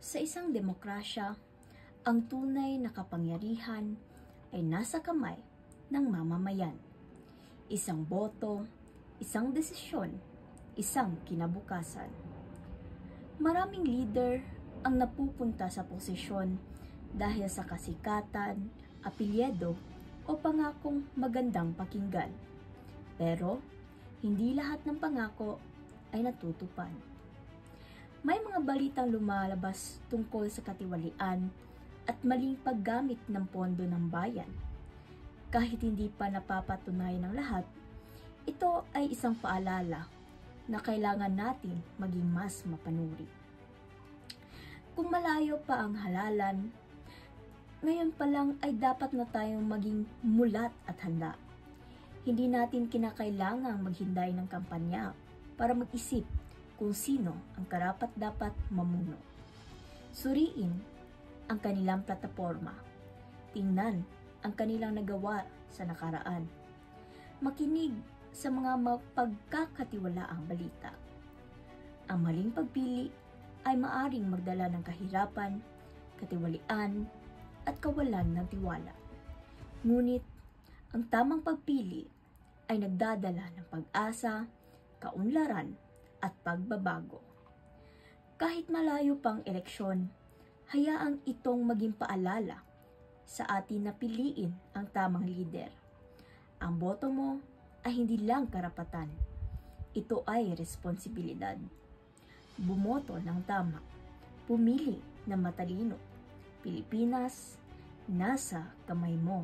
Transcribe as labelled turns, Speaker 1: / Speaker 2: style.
Speaker 1: Sa isang demokrasya, ang tunay na kapangyarihan ay nasa kamay ng mamamayan. Isang boto, isang desisyon, isang kinabukasan. Maraming leader ang napupunta sa posisyon dahil sa kasikatan, apelyido o pangakong magandang pakinggan. Pero, hindi lahat ng pangako ay natutupad. May mga balitang lumalabas tungkol sa katiwalian at maling paggamit ng pondo ng bayan. Kahit hindi pa napapatunayan ng lahat, ito ay isang paalala na kailangan natin maging mas mapanuri. Kung malayo pa ang halalan, ngayon pa lang ay dapat na tayong maging mulat at handa. Hindi natin kinakailangang maghinday ng kampanya para mag-isip kung sino ang karapat-dapat mamuno. Suriin ang kanilang plataporma. Tingnan ang kanilang nagawa sa nakaraan. Makinig sa mga mapagkakatiwalaang balita. Ang maling pagpili ay maaring magdala ng kahirapan, katiwalian, at kawalan ng tiwala. Ngunit, ang tamang pagpili ay nagdadala ng pag-asa, kaunlaran, at pagbabago. Kahit malayo pang eleksyon, hayaang itong maging paalala sa atin na piliin ang tamang lider. Ang boto mo ay hindi lang karapatan. Ito ay responsibilidad. Bumoto ng tama. Pumili ng matalino. Pilipinas, nasa kamay mo.